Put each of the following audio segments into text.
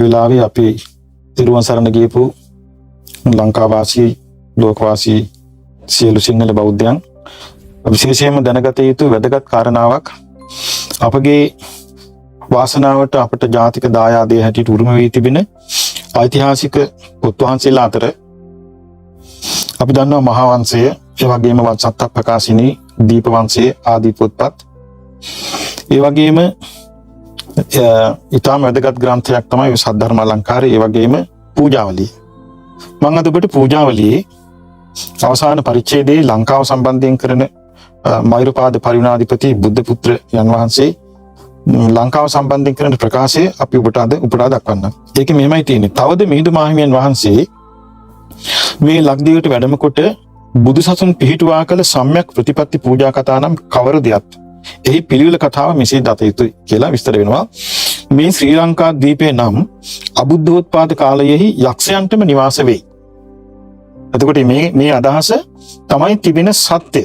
වෙලාවේ අපි තිරුවන් සරණ ගියපු ලංකාවාසී ලෝකවාසී සියලු සිංහල බෞද්ධයන් විශේෂයෙන්ම දැනගත යුතු වැදගත් කාරණාවක් අපගේ වාසනාවට අපට ජාතික දායාදය හැටියට උරුම වී තිබෙන ඓතිහාසික පොත් වහන්සේලා අතර අපි දන්නවා මහා වංශය, ඒ වගේම සත්ත ප්‍රකාශිනී, දීප වංශය ආදී පොත්පත්. ඒ වගේම ඊටම වැදගත් ග්‍රන්ථයක් තමයි සද්ධර්ම අලංකාරය, ඒ වගේම පූජාවලිය. මම අද ඔබට පූජාවලියේ අවසාන පරිච්ඡේදයේ ලංකාව සම්බන්ධයෙන් කරන මෛරපාද පරිවිනාධිපති බුද්ධ පුත්‍ර යන් වහන්සේ ලංකාව සම්බන්ධයෙන් කරන ප්‍රකාශය අපි ඔබට අද උපුටා දක්වන්නම්. ඒකේ මෙහෙමයි තියෙන්නේ. තවද මිහිඳු මාහිමියන් වහන්සේ මේ ලක්දිවට වැඩම කොට බුදුසසුන් පිහිටුවා කළ සම්‍යක් ප්‍රතිපත්ති පූජා කතා නම් කවරදයක් එහි පිළිවෙල කතාව මෙසේ දත යුතුයි කියලා විස්තර වෙනවා. මේ ශ්‍රී ලංකා ද්වීපයේ නම් අබුද්ධෝත්පාද කාලයෙහි යක්ෂයන්ටම නිවාස වෙයි. එතකොට මේ අදහස තමයි තිබෙන සත්‍ය.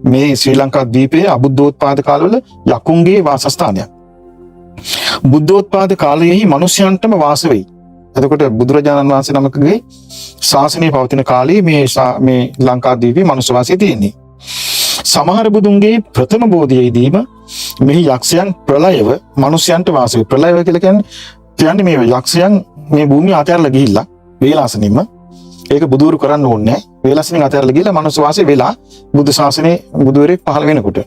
මේ ශ්‍රී ලංකා ද්වීපයේ අබුද්ධෝත්පාද කාලවල යකුන්ගේ වාසස්ථානයක්. බුද්ධෝත්පාද කාලයෙහි මිනිසයන්ටම වාස වෙයි. එතකොට බුදුරජාණන් වහන්සේ නමකගේ ශාසනය පවතින කාලේ මේ ලංකා ද්වීපයේ මනුස්ස වාසය තියෙන්නේ. සමහර බුදුන්ගේ ප්‍රථම බෝධියේදීම මෙහි යක්ෂයන් ප්‍රලයව මිනිසයන්ට වාස වේ. ප්‍රලයව කියලා කියන්නේ මේ යක්ෂයන් මේ භූමිය අතහැරලා ගිහිල්ලා වේලාසනින්ම ඒක බුදුරු කරන්න ඕනේ නැහැ. වේලාසනින් අතහැරලා ගිහිල්ලා මනුස්ස වාසය වෙලා බුදු ශාසනයේ බුදුවරයෙක් පහළ වෙනකොට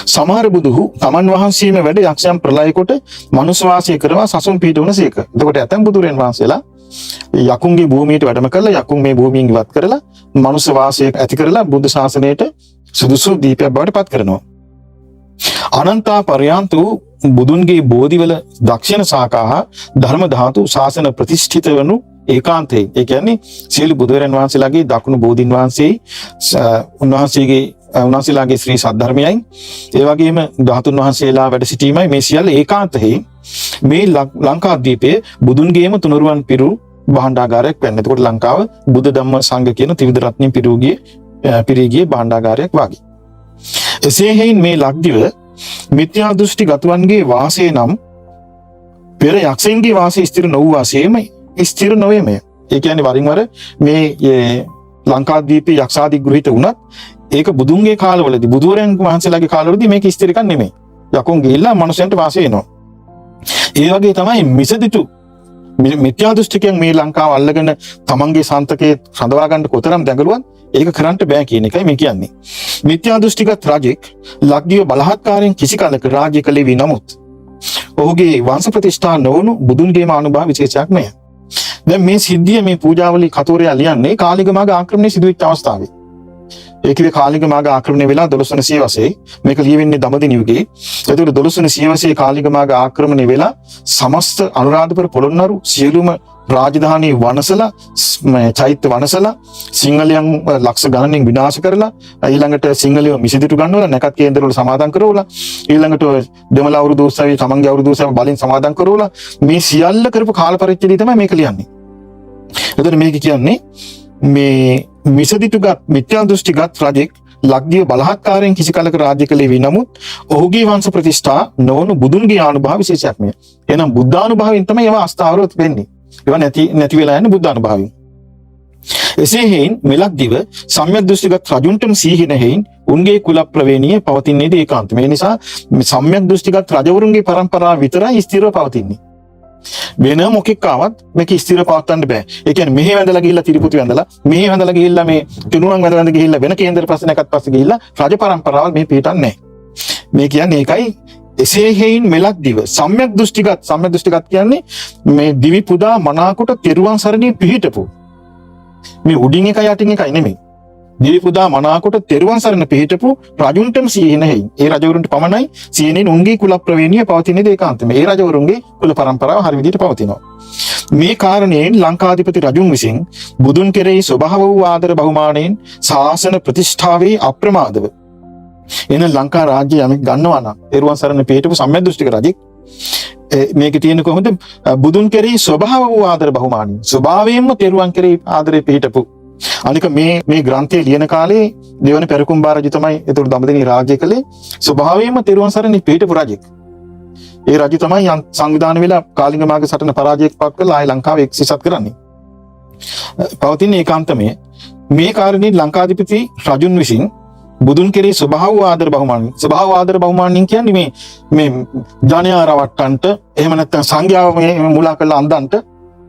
සමහර බුදුහු තමන් වහන්සේම වැඩ යක්ෂයන් ප්‍රලය කොට මනුස්ස වාසය කරවා සසුන් පිහිටවනසේක. එතකොට ඇතැම් බුදුරයන් වහන්සේලා යකුන්ගේ භූමියට වැඩම කරලා යකුන් මේ භූමියෙන් ඉවත් කරලා මනුස්ස වාසය ඇති කරලා බුදු ශාසනයට සුදුසු දීපයක් බවට පත් කරනවා. අනන්තා පරයන්තු බුදුන්ගේ බෝධිවල දක්ෂිණ ශාඛා ධර්ම ධාතු ශාසන ප්‍රතිෂ්ඨිත වනු ඒකාන්තයෙන්. ඒ කියන්නේ සියලු බුදුරයන් වහන්සේලාගේ දකුණු බෝධින් වහන්සේ උන්වහන්සේලාගේ ශ්‍රී සද්ධර්මයයි ඒ වගේම ධාතුන් වහන්සේලා වැඩ සිටීමයි මේ සියල්ල ඒකාන්තයෙන් මේ ලංකාද්වීපයේ බුදුන්ගේම තුනුරුවන් පිරු භාණ්ඩාගාරයක් වෙන්නේ. එතකොට ලංකාව බුද්ධ ධම්ම සංඝ කියන ත්‍රිවිධ රත්නයෙන් පිරීගිය භාණ්ඩාගාරයක් වාගේ. එසේ හේයින් මේ ලක්දිව මිත්‍යා දෘෂ්ටි ගතවන්ගේ වාසය නම් පෙර යක්ෂයන්ගේ වාසය ස්ථිර නොවූ වාසයම ස්ථිර නොවේමය. ඒ කියන්නේ වරින් වර මේ ලංකාද්වීපයේ යක්ෂාදි ගෘහිත වුණත් ඒක බුදුන්ගේ කාලවලදී බුදුරයන් වහන්සේලාගේ කාලවලදී මේක ස්ථිර එකක් නෙමෙයි. යකුන් ගිහිල්ලා මනුස්සයන්ට වාසය වෙනවා. ඒ වගේ තමයි මිසදිතු මිත්‍යා දෘෂ්ටිකයන් මේ ලංකාව අල්ලගෙන තමන්ගේ සාන්තකයේ රඳවා ගන්න කොතරම් දැඟලුවත් ඒක කරන්න බෑ කියන එකයි මේ කියන්නේ. මිත්‍යා දෘෂ්ටිගත රජෙක් ලක්දිව බලහත්කාරයෙන් කිසි කලක රාජ්‍ය කළේ වී නමුත් ඔහුගේ වංශ ප්‍රතිෂ්ඨා නොවුණු බුදුන්ගේම අනුභව විශේෂයක් නෑ. දැන් මේ සිද්ධිය මේ පූජාවලි කතෝරයා ලියන්නේ කාලිගමාග ආක්‍රමණය සිදුවෙච්ච අවස්ථාවේ. ඒකේ කාලිගමාග ආක්‍රමණය වෙලා 12 වන සියවසේ මේක ලියවෙන්නේ දඹදිව යුගයේ. ඒතකොට 12 වන සියවසේ කාලිගමාග ආක්‍රමණය වෙලා සමස්ත අනුරාධපුර පොළොන්නරු සියලුම රාජධානී වනසලා චෛත්‍ය වනසලා සිංහලයන් ලක්ෂ ගණනින් විනාශ කරලා ඊළඟට සිංහලයෝ මිසිදිටු ගන්නවලා නැකත් කේන්දරවල සමාදන් කරවලා ඊළඟට දෙමළ අවුරුදු උත්සවයේ තමන්ගේ අවුරුදු උත්සව බලින් සමාදන් කරවලා මේ සියල්ල කරපු කාල පරිච්ඡේදය තමයි මේක ලියන්නේ. එතකොට මේක කියන්නේ මේ මිසදිටුගත් මිත්‍යා දෘෂ්ටිගත රජෙක් ලක්දිව බලහත්කාරයෙන් කිසි කලක රාජ්‍ය කළේ වී නමුත් ඔහුගේ වංශ ප්‍රතිෂ්ඨා නොවුණු බුදුන්ගේ ආනුභාව විශේෂයක් මෙය. එහෙනම් බුද්ධානුභාවයෙන් තමයි ඒවා අස්ථාවරවත් වෙන්නේ. ඒවා නැති වෙලා යන බුද්ධානුභාවයෙන්. එසේ හේයින් මෙලක්දිව සම්‍යක් දෘෂ්ටිගත රජුන්ටම සීහින හේයින් උන්ගේ කුල ප්‍රවේණිය පවතින්නේද ඒකාන්ත. මේ නිසා සම්‍යක් දෘෂ්ටිගත රජවරුන්ගේ පරම්පරාව විතරයි ස්ථිරව පවතින්නේ. වෙන මොකෙක් ආවත් මේක ස්ථිරව පවත්වන්න බෑ. ඒ කියන්නේ මෙහි වැඳලා ගිහිල්ලා තිරුපුතු වැඳලා මෙහි වැඳලා ගිහිල්ලා මේ තුනුවන් වැඳලා ගිහිල්ලා වෙන කේන්දර පස්සේ නැකත් පස්සේ ගිහිල්ලා රජ පරම්පරාවල් මෙහි පිටන්නේ නැහැ. මේ කියන්නේ ඒකයි එසේ හේයින් මෙලක් දිව සම්‍යක් දෘෂ්ටිගත කියන්නේ මේ දිවි පුදා මනාකොට තෙරුවන් සරණේ පිහිටපු මේ උඩින් එක යටින් එකයි නෙමෙයි. දිවි පුදා මනාකොට තෙරුවන් සරණ පිහිටපු රජුන්ටම සීහින හේයින් ඒ රජවරුන්ට පමණයි සීනෙන් උන්ගේ කුල ප්‍රවේණිය පවතින්නේ ඒකාන්තම. මේ රජවරුන්ගේ කුල පරම්පරාව හරි විදිහට පවතිනවා. මේ කාරණයෙන් ලංකාධිපති රජුන් විසින් බුදුන් කෙරෙහි ස්වභාව වූ ආදර බහුමානයෙන් ශාසන ප්‍රතිෂ්ඨාවේ අප්‍රමාදව එන ලංකා රාජ්‍ය යමෙක් ගන්නවා නම් තෙරුවන් සරණ පිහිටපු සම්‍යක් දෘෂ්ටික රජෙක් මේක තියෙන්නේ කොහොමද? බුදුන් කෙරෙහි ස්වභාව වූ ආදර බහුමානයෙන් ස්වභාවයෙන්ම තෙරුවන් කෙරෙහි ආදරේ පිහිටපු අනික මේ ග්‍රන්ථය ලියන කාලේ දෙවන පෙරකුම්බා රජු තමයි ඒතර දඹදිව රාජ්‍ය කළේ ස්වභාවයෙන්ම තෙරුවන් සරණේ පිහිටපු රජෙක්. ඒ රජු තමයි සංවිධානය වෙලා කාලිංග මාර්ග සටන පරාජයක් පත් කරලා ආය ලංකාව එක්සිසත් කරන්නේ. පවතින ඒකාන්තමය මේ කාරණේ ලංකාධිපති රජුන් විසින් බුදුන් කෙරේ ස්වභාව ආදර බහුමානින් ස්වභාව ආදර බහුමානින් කියන්නේ මේ ජනයා රවට්ටන්ට එහෙම නැත්නම් සංඝයාව මේ මුලා කරලා අන්දන්ට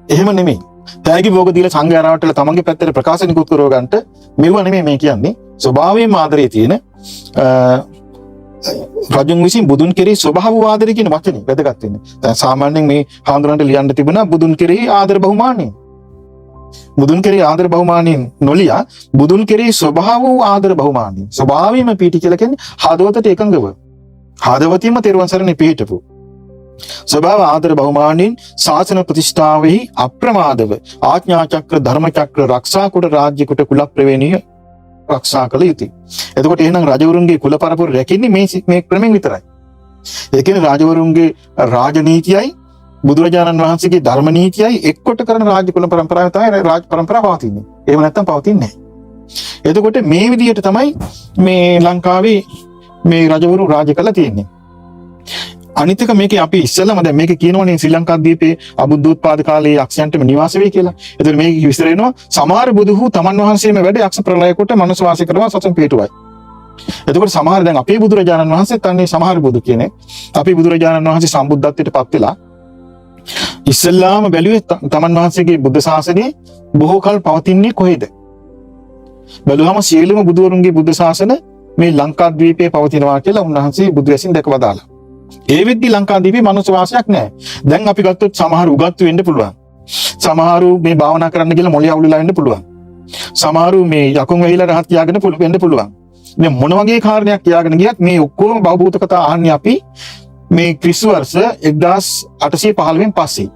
එහෙම නෙමෙයි. තෑගි භෝග දීලා සංඝයා රවට්ටලා තමන්ගේ පැත්තට ප්‍රකාශ නිකුත් කරව ගන්නට මෙව නෙමෙයි මේ කියන්නේ. ස්වභාවයෙන්ම ආදරේ තියෙන රජුන් විසින් බුදුන් කෙරේ ස්වභාව ආදරය කියන වචනේ වැදගත් වෙන්නේ. දැන් සාමාන්‍යයෙන් මේ හාමුදුරන්ට ලියන්න තිබුණා බුදුන් කෙරේ ආදර බහුමානින්. බුදුන් කෙරේ ආදර බහුමානින් නොලියා බුදුන් කෙරේ ස්වභාව ආදර බහුමානින්. ස්වභාවයෙන්ම පීටි කියලා කියන්නේ හදවතට එකඟව. හදවතින්ම තෙරුවන් සරණේ පිහිටපු. ස්වභාව ආදර බහුමානින් ශාසන ප්‍රතිෂ්ඨාවෙහි අප්‍රමාදව ආඥා චක්‍ර ධර්ම චක්‍ර රක්ෂා කොට රාජ්‍ය කොට කුල ප්‍රවේණිය රක්ෂා කළ යුතුයි. එතකොට එහෙනම් රජවරුන්ගේ කුල පරපුර රැකෙන්නේ මේ ක්‍රමෙන් විතරයි. ඒ කියන්නේ රජවරුන්ගේ රාජනීතියයි බුදුරජාණන් වහන්සේගේ ධර්ම නීතියයි එක්කොට කරන රාජ්‍ය කුල પરම්පරාව තමයි රාජ પરම්පරාව පවතින්නේ. එහෙම නැත්නම් පවතින්නේ නැහැ. එතකොට මේ විදිහට තමයි මේ ලංකාවේ මේ රජවරු රාජ්‍ය කළා තියෙන්නේ. අනිත් එක මේකේ අපි ඉස්සෙල්ලාම දැන් මේක කියනවනේ ශ්‍රී ලංකා දීපේ අබුද්ධෝත්පාද කාලයේ යක්ෂයන්ටම නිවාස වෙයි කියලා. එතකොට මේක විස්තර වෙනවා සමහර බුදුහු තමන් වහන්සේම වැඩ යක්ෂ ප්‍රලය කොට මනුස්ස වාසය කරනවා සසන් පිටුවයි. එතකොට සමහර දැන් අපේ බුදුරජාණන් වහන්සේත් අන්නේ සමහර බුදු කියන්නේ අපේ බුදුරජාණන් වහන්සේ සම්බුද්ධත්වයට පත් වෙලා ඉස්සෙල්ලාම බැලුවේ තමන් වහන්සේගේ බුද්ධ ශාසනය බොහෝ කල් පවතින්නේ කොහෙද? බැලුවම සියලුම බුදුවරුන්ගේ බුද්ධ ශාසන මේ ලංකාද්වීපයේ පවතිනවා කියලා උන්වහන්සේ බුදු ඇසින් දැකලා දාලා. ඒ වෙද්දි ලංකාදීපේ මනුස්ස වාසයක් නැහැ. දැන් අපි ගත්තොත් සමහර උගත්තු වෙන්න පුළුවන්. සමහරු මේ භාවනා කරන්න කියලා මොළේ අවුලලා වෙන්න පුළුවන්. සමහරු මේ යකුන් වෙහිලා රහත් කියාගෙන වෙන්න පුළුවන්. මේ මොන වගේ කාරණයක් කියාගෙන ගියත් මේ ඔක්කොම බෞද්ධ කතා අහන්නේ අපි මේ ක්‍රිස්තු වර්ෂ 1815 පස්සේ.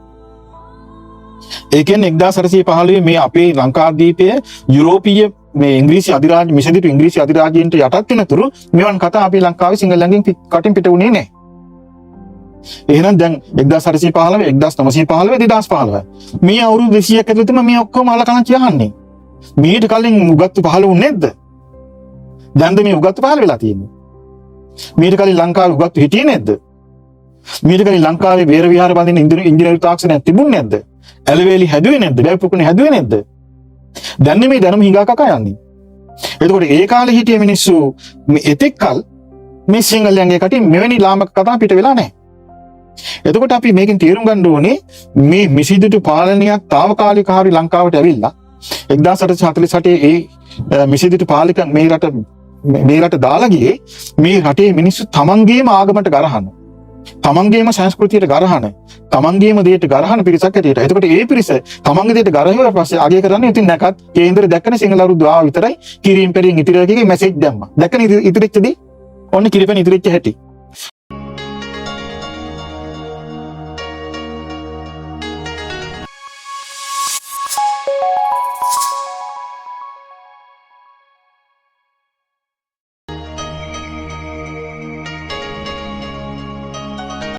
ඒ කියන්නේ 1815 මේ අපේ ලංකාදීපයේ යුරෝපීය මේ ඉංග්‍රීසි අධිරාජ්‍ය මිසදිටු ඉංග්‍රීසි අධිරාජ්‍යයන්ට යටත් වෙනතුරු මෙවන් කතා අපි ලංකාවේ සිංහලෙන්ගෙන් කටින් පිට වුණේ නැහැ. එහෙනම් දැන් 1815 1915 2015 මේ අවුරුදු 200ක් ඇතුළතම මේ ඔක්කොම අලකන කියන්නේ. මීට කලින් උගත්තු පහළ වුණේ නැද්ද? දැන්ද මේ උගත්තු පහළ වෙලා තියෙන්නේ. මීට කලින් ලංකාවේ උගත්තු හිටියේ නැද්ද? මීට කලින් ලංකාවේ වේර විහාර බඳින ඉංජිනේරු තාක්ෂණයක් තිබුණේ නැද්ද? ඇලවේලි හැදුවේ නැද්ද? වැව් පුකුණේ හැදුවේ නැද්ද? දැන් මේ දැනුම හිඟා කකා යන්නේ. එතකොට ඒ කාලේ හිටිය මිනිස්සු මේ එතෙක්කල් මේ සිංහලයන්ගේ කටින් මෙවැනි ලාමක කතා පිට වෙලා නැහැ. එතකොට අපි මේකෙන් තේරුම් ගන්න ඕනේ මේ මිසිදුතු පාලනයක් తాවකාලික හරි ලංකාවට ඇවිල්ලා 1848 ඒ මිසිදුතු පාලක මේ රට දාලා ගියේ මේ රටේ මිනිස්සු තමන්ගේම ආගමට ගරහන තමන්ගේම සංස්කෘතියට ගරහන තමන්ගේම දෙයට ගරහන පිරිසක් ඇටියට. එතකොට ඒ පිරිස තමන්ගේ දෙයට ගරහුවා පස්සේ අගය කරන්නේ ඉතින් නැකත් කේන්දර දැක්කනේ සිංහල අවුරුදු ආව විතරයි කිරීම් පෙරින් ඉතිරියකගේ මැසේජ් දැම්මා. දැක්කනේ ඉතිරිච්චදී ඔන්න කිරිපෙන ඉතිරිච්ච හැටි.